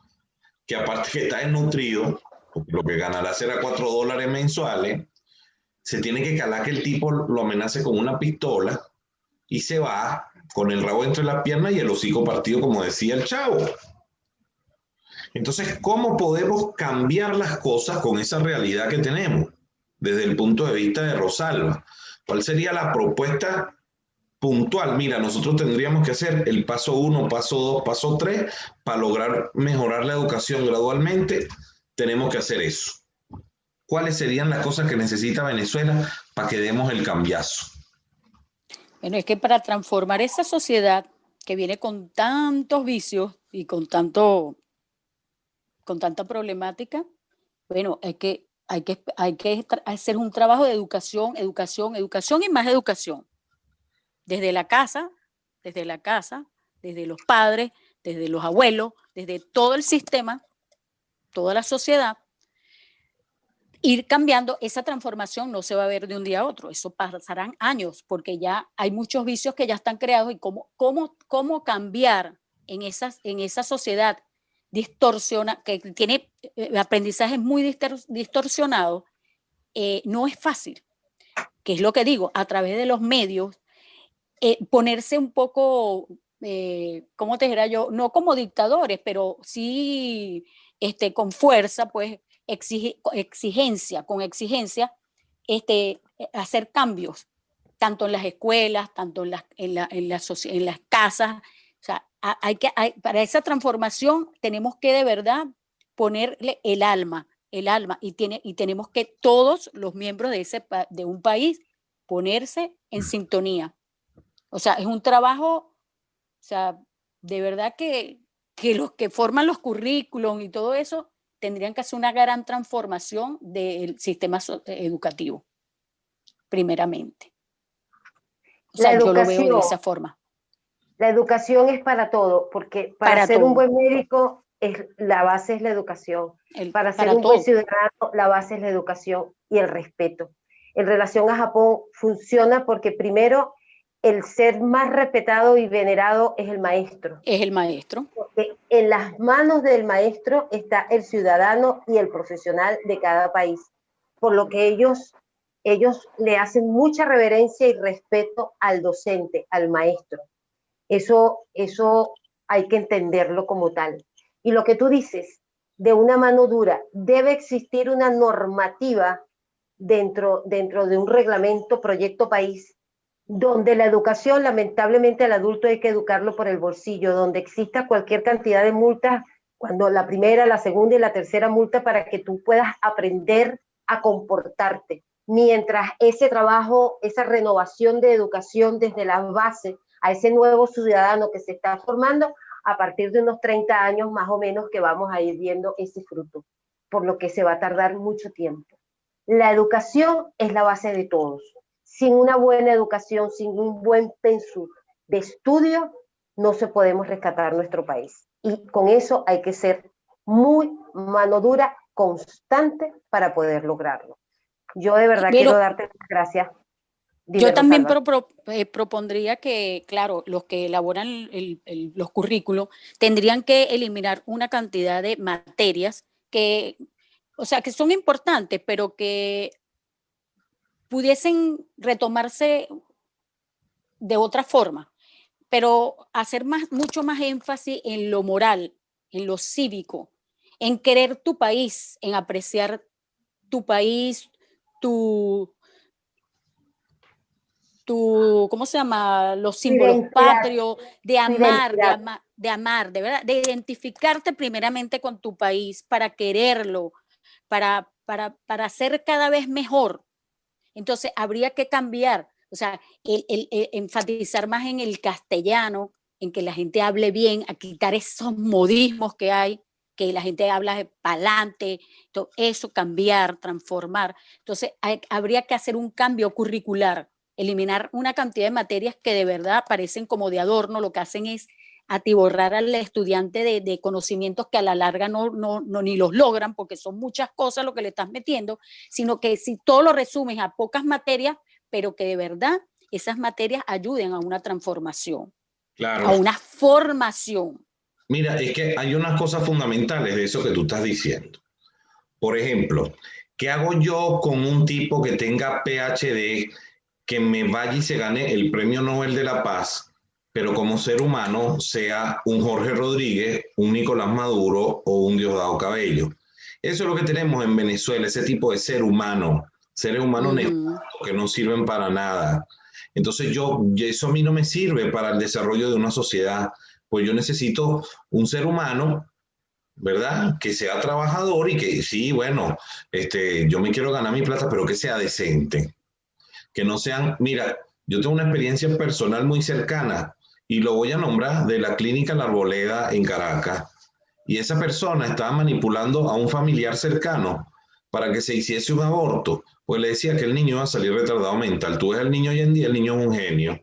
que aparte que está desnutrido, porque lo que ganará será $4 mensuales, se tiene que calar que el tipo lo amenace con una pistola y se va con el rabo entre las piernas y el hocico partido, como decía el chavo. Entonces, ¿cómo podemos cambiar las cosas con esa realidad que tenemos desde el punto de vista de Rosalba? ¿Cuál sería la propuesta puntual? Mira, nosotros tendríamos que hacer el paso 1, paso 2, paso 3 para lograr mejorar la educación gradualmente. Tenemos que hacer eso. ¿Cuáles serían las cosas que necesita Venezuela para que demos el cambiazo? Bueno, es que para transformar esa sociedad que viene con tantos vicios y con tanta problemática, bueno, hay que hacer un trabajo de educación y más educación. Desde la casa, desde los padres, desde los abuelos, desde todo el sistema, toda la sociedad. Ir cambiando, esa transformación no se va a ver de un día a otro, eso pasarán años, porque ya hay muchos vicios que ya están creados, y cómo cambiar en esa sociedad distorsiona, que tiene aprendizajes muy distorsionados, no es fácil, que es lo que digo, a través de los medios, ponerse un poco, ¿cómo te dijera yo? No como dictadores, pero sí con fuerza, pues, con exigencia, hacer cambios, tanto en las escuelas, tanto en las casas. O sea, para esa transformación tenemos que de verdad ponerle el alma, y tenemos que todos los miembros de un país ponerse en sintonía. O sea, es un trabajo, o sea, de verdad que los que forman los currículums y todo eso tendrían que hacer una gran transformación del sistema educativo, primeramente. O sea, yo lo veo de esa forma. La educación es para todo, porque para ser un buen médico, la base es la educación. Para ser un buen ciudadano, la base es la educación y el respeto. En relación a Japón, funciona porque primero el ser más respetado y venerado es el maestro. Es el maestro. Porque en las manos del maestro está el ciudadano y el profesional de cada país. Por lo que ellos le hacen mucha reverencia y respeto al docente, al maestro. Eso hay que entenderlo como tal. Y lo que tú dices, de una mano dura, debe existir una normativa dentro de un reglamento, proyecto país, donde la educación, lamentablemente al adulto hay que educarlo por el bolsillo, donde exista cualquier cantidad de multas, cuando la primera, la segunda y la tercera multa, para que tú puedas aprender a comportarte. Mientras ese trabajo, esa renovación de educación desde la base, a ese nuevo ciudadano que se está formando, a partir de unos 30 años más o menos que vamos a ir viendo ese fruto, por lo que se va a tardar mucho tiempo. La educación es la base de todos. Sin una buena educación, sin un buen pensum de estudio, no se podemos rescatar nuestro país. Y con eso hay que ser muy mano dura, constante para poder lograrlo. Yo de verdad quiero darte las gracias. Dime, yo también propondría que, claro, los que elaboran los currículos tendrían que eliminar una cantidad de materias que, o sea, que son importantes, pero que pudiesen retomarse de otra forma, pero hacer mucho más énfasis en lo moral, en lo cívico, en querer tu país, en apreciar tu país, tu ¿cómo se llama? Los símbolos patrios, de amar, de verdad, de identificarte primeramente con tu país para quererlo, para ser cada vez mejor. Entonces, habría que cambiar, o sea, el enfatizar más en el castellano, en que la gente hable bien, a quitar esos modismos que hay, que la gente habla de pa'lante, todo eso, cambiar, transformar. Entonces, habría que hacer un cambio curricular, eliminar una cantidad de materias que de verdad parecen como de adorno, lo que hacen es atiborrar al estudiante de conocimientos que a la larga no ni los logran, porque son muchas cosas lo que le estás metiendo, sino que si todo lo resumes a pocas materias, pero que de verdad esas materias ayuden a una transformación, a una formación. Mira, es que hay unas cosas fundamentales de eso que tú estás diciendo. Por ejemplo, ¿qué hago yo con un tipo que tenga PhD, que me vaya y se gane el Premio Nobel de la Paz, pero como ser humano sea un Jorge Rodríguez, un Nicolás Maduro o un Diosdado Cabello? Eso es lo que tenemos en Venezuela, ese tipo de seres humanos nefastos que no sirven para nada. Entonces eso a mí no me sirve para el desarrollo de una sociedad, pues yo necesito un ser humano, ¿verdad? Que sea trabajador y que sí, bueno, yo me quiero ganar mi plata, pero que sea decente. Que no sean, mira, yo tengo una experiencia personal muy cercana y lo voy a nombrar, de la clínica La Arboleda en Caracas. Y esa persona estaba manipulando a un familiar cercano para que se hiciese un aborto, pues le decía que el niño iba a salir retardado mental. Tú ves al niño hoy en día, el niño es un genio.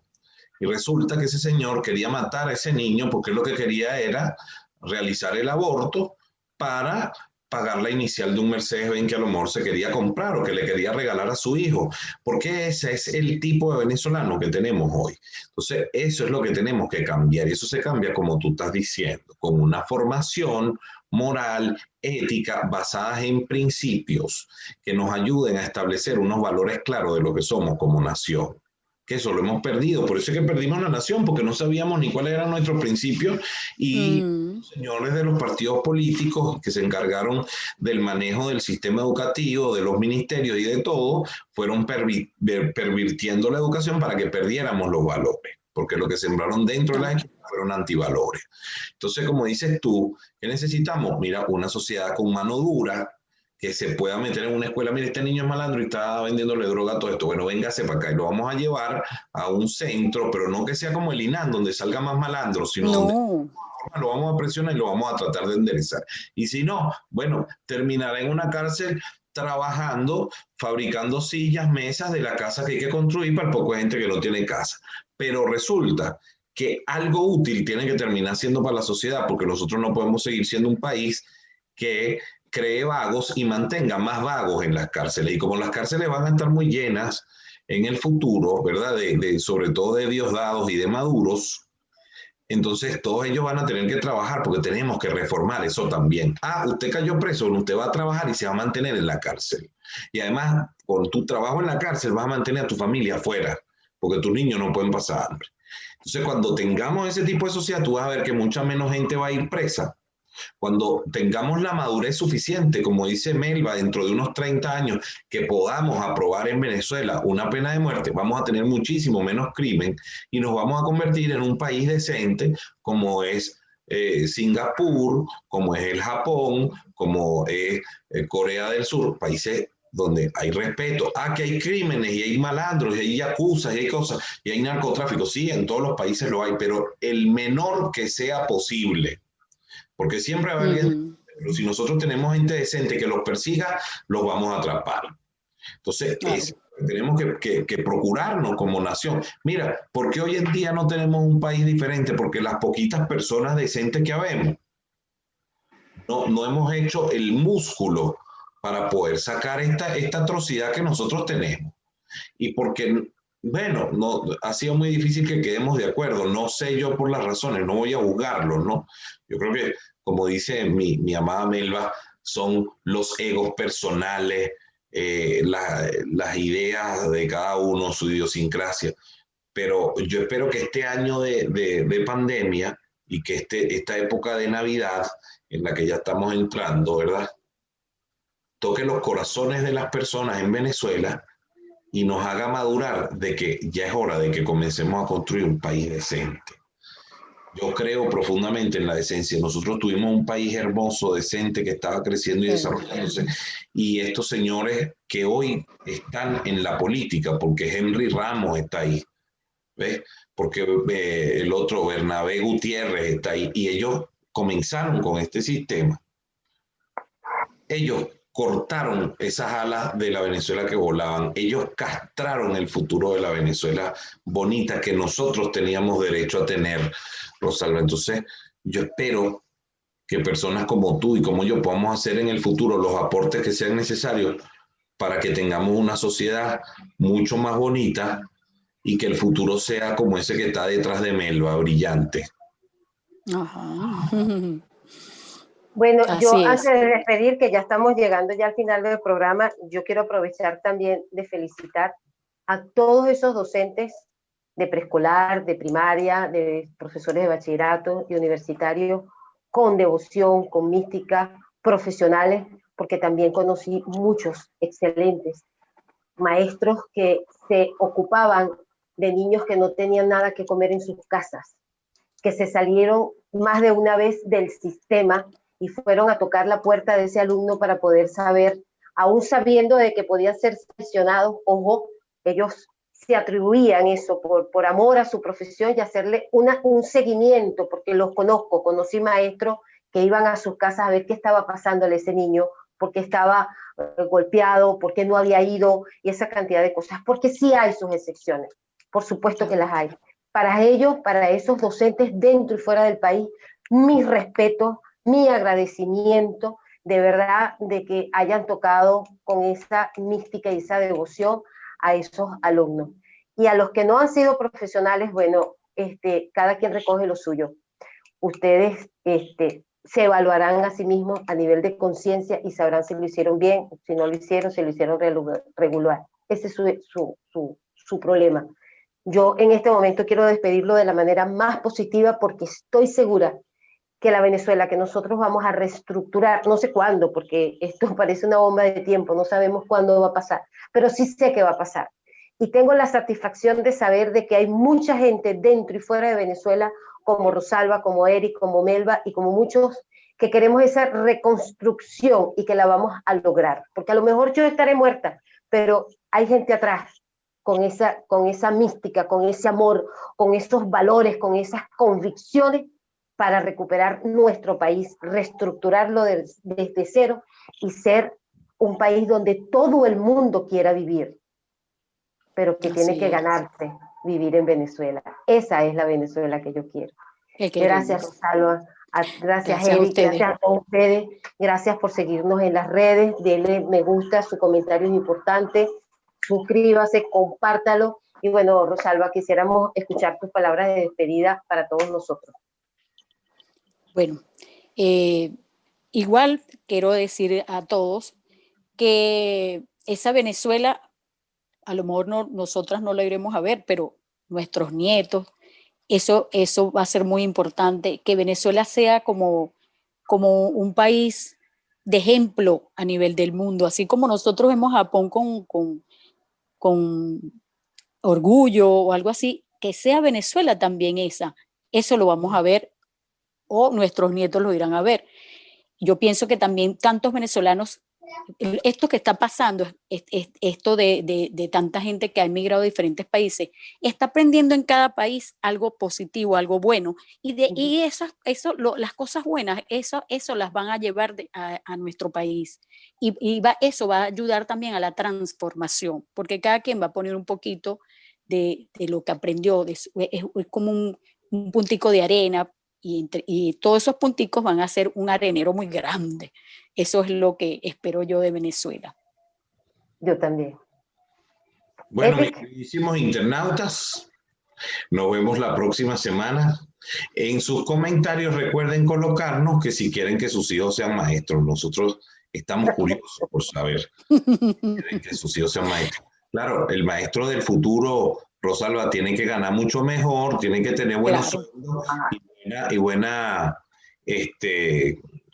Y resulta que ese señor quería matar a ese niño porque lo que quería era realizar el aborto para pagar la inicial de un Mercedes-Benz que a lo mejor se quería comprar o que le quería regalar a su hijo, porque ese es el tipo de venezolano que tenemos hoy. Entonces, eso es lo que tenemos que cambiar, y eso se cambia, como tú estás diciendo, con una formación moral, ética, basadas en principios que nos ayuden a establecer unos valores claros de lo que somos como nación. Que eso lo hemos perdido, por eso es que perdimos la nación, porque no sabíamos ni cuáles eran nuestros principios, y los señores de los partidos políticos que se encargaron del manejo del sistema educativo, de los ministerios y de todo, fueron pervirtiendo la educación para que perdiéramos los valores, porque lo que sembraron dentro de la escuela fueron antivalores. Entonces, como dices tú, ¿qué necesitamos? Mira, una sociedad con mano dura, que se pueda meter en una escuela. Mire, este niño es malandro y está vendiéndole droga a todo esto. Bueno, véngase para acá y lo vamos a llevar a un centro, pero no que sea como el INAN, donde salga más malandro, sino donde lo vamos a presionar y lo vamos a tratar de enderezar. Y si no, bueno, terminará en una cárcel trabajando, fabricando sillas, mesas de la casa que hay que construir para el poco de gente que no tiene casa. Pero resulta que algo útil tiene que terminar siendo para la sociedad, porque nosotros no podemos seguir siendo un país que cree vagos y mantenga más vagos en las cárceles. Y como las cárceles van a estar muy llenas en el futuro, ¿verdad? Sobre todo de Diosdados y de Maduros, entonces todos ellos van a tener que trabajar, porque tenemos que reformar eso también. Usted cayó preso, usted va a trabajar y se va a mantener en la cárcel. Y además, con tu trabajo en la cárcel vas a mantener a tu familia afuera, porque tus niños no pueden pasar hambre. Entonces, cuando tengamos ese tipo de sociedad, tú vas a ver que mucha menos gente va a ir presa. Cuando tengamos la madurez suficiente, como dice Melba, dentro de unos 30 años, que podamos aprobar en Venezuela una pena de muerte, vamos a tener muchísimo menos crimen y nos vamos a convertir en un país decente, como es Singapur, como es el Japón, como es Corea del Sur, países donde hay respeto. Que hay crímenes y hay malandros y hay yacuzas y hay cosas y hay narcotráfico. Sí, en todos los países lo hay, pero el menor que sea posible. Porque siempre va a haber gente, pero si nosotros tenemos gente decente que los persiga, los vamos a atrapar. Entonces, Claro. tenemos que procurarnos como nación. Mira, ¿por qué hoy en día no tenemos un país diferente? Porque las poquitas personas decentes que habemos, no hemos hecho el músculo para poder sacar esta atrocidad que nosotros tenemos. Y porque, bueno, no, ha sido muy difícil que quedemos de acuerdo. No sé yo por las razones, no voy a juzgarlo, ¿no? Yo creo que, como dice mi amada Melba, son los egos personales, las ideas de cada uno, su idiosincrasia. Pero yo espero que este año de pandemia y que esta época de Navidad en la que ya estamos entrando, ¿verdad? Toque los corazones de las personas en Venezuela y nos haga madurar de que ya es hora de que comencemos a construir un país decente. Yo creo profundamente en la decencia. Nosotros tuvimos un país hermoso, decente, que estaba creciendo y desarrollándose. Y estos señores que hoy están en la política, porque Henry Ramos está ahí, ¿ves? Porque el otro, Bernabé Gutiérrez, está ahí. Y ellos comenzaron con este sistema. Ellos cortaron esas alas de la Venezuela que volaban. Ellos castraron el futuro de la Venezuela bonita que nosotros teníamos derecho a tener, Rosalba. Entonces, yo espero que personas como tú y como yo podamos hacer en el futuro los aportes que sean necesarios para que tengamos una sociedad mucho más bonita y que el futuro sea como ese que está detrás de Melba, brillante. Ajá. Bueno, yo Así antes es. de despedir, que ya estamos llegando ya al final del programa, yo quiero aprovechar también de felicitar a todos esos docentes de preescolar, de primaria, de profesores de bachillerato y universitarios, con devoción, con mística, profesionales, porque también conocí muchos excelentes maestros que se ocupaban de niños que no tenían nada que comer en sus casas, que se salieron más de una vez del sistema y fueron a tocar la puerta de ese alumno para poder saber, aún sabiendo de que podían ser sancionados, ojo, ellos se atribuían eso por amor a su profesión y hacerle un seguimiento, porque los conozco, conocí maestros que iban a sus casas a ver qué estaba pasándole a ese niño, porque estaba golpeado, porque no había ido, y esa cantidad de cosas, porque sí hay sus excepciones, por supuesto que las hay. Para ellos, para esos docentes dentro y fuera del país, mis respetos, mi agradecimiento, de verdad, de que hayan tocado con esa mística y esa devoción a esos alumnos. Y a los que no han sido profesionales, bueno, cada quien recoge lo suyo. Ustedes se evaluarán a sí mismos a nivel de conciencia y sabrán si lo hicieron bien, si no lo hicieron, si lo hicieron regular. Ese es su problema. Yo en este momento quiero despedirlo de la manera más positiva porque estoy segura que la Venezuela que nosotros vamos a reestructurar, no sé cuándo, porque esto parece una bomba de tiempo, no sabemos cuándo va a pasar, pero sí sé que va a pasar. Y tengo la satisfacción de saber de que hay mucha gente dentro y fuera de Venezuela, como Rosalba, como Eric, como Melba y como muchos, que queremos esa reconstrucción y que la vamos a lograr. Porque a lo mejor yo estaré muerta, pero hay gente atrás con esa mística, con ese amor, con esos valores, con esas convicciones para recuperar nuestro país, reestructurarlo desde cero y ser un país donde todo el mundo quiera vivir, pero que tiene que ganarse vivir en Venezuela. Esa es la Venezuela que yo quiero. Gracias, Rosalba. Gracias, Eric. Gracias a todos ustedes. Gracias por seguirnos en las redes. Denle me gusta, su comentario es importante. Suscríbase, compártalo. Y bueno, Rosalba, quisiéramos escuchar tus palabras de despedida para todos nosotros. Bueno, igual quiero decir a todos que esa Venezuela, a lo mejor nosotras no la iremos a ver, pero nuestros nietos, eso va a ser muy importante, que Venezuela sea como un país de ejemplo a nivel del mundo, así como nosotros vemos a Japón con orgullo o algo así, que sea Venezuela también eso lo vamos a ver o nuestros nietos lo irán a ver. Yo pienso que también tantos venezolanos esto que está pasando, esto de tanta gente que ha emigrado a diferentes países, está aprendiendo en cada país algo positivo, algo bueno, y las cosas buenas, eso las van a llevar a nuestro país, y eso va a ayudar también a la transformación, porque cada quien va a poner un poquito de lo que aprendió, es como un puntico de arena, y todos esos punticos van a ser un arenero muy grande. Eso es lo que espero yo de Venezuela. Yo también. Bueno, mis queridísimos internautas, nos vemos la próxima semana. En sus comentarios recuerden colocarnos que si quieren que sus hijos sean maestros. Nosotros estamos curiosos por saber si quieren que sus hijos sean maestros. Claro, el maestro del futuro, Rosalba, tiene que ganar mucho mejor, tiene que tener buenos sueldos y buena,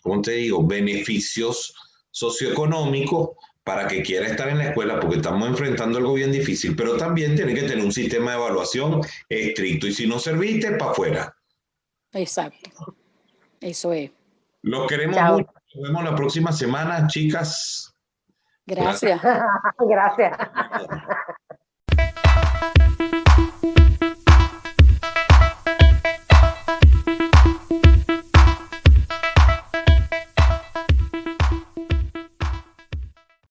¿cómo te digo? Beneficios socioeconómicos para que quiera estar en la escuela, porque estamos enfrentando algo bien difícil, pero también tiene que tener un sistema de evaluación estricto, y si no serviste, para afuera. Exacto, eso es. Los queremos mucho, nos vemos la próxima semana, chicas. Gracias. Gracias.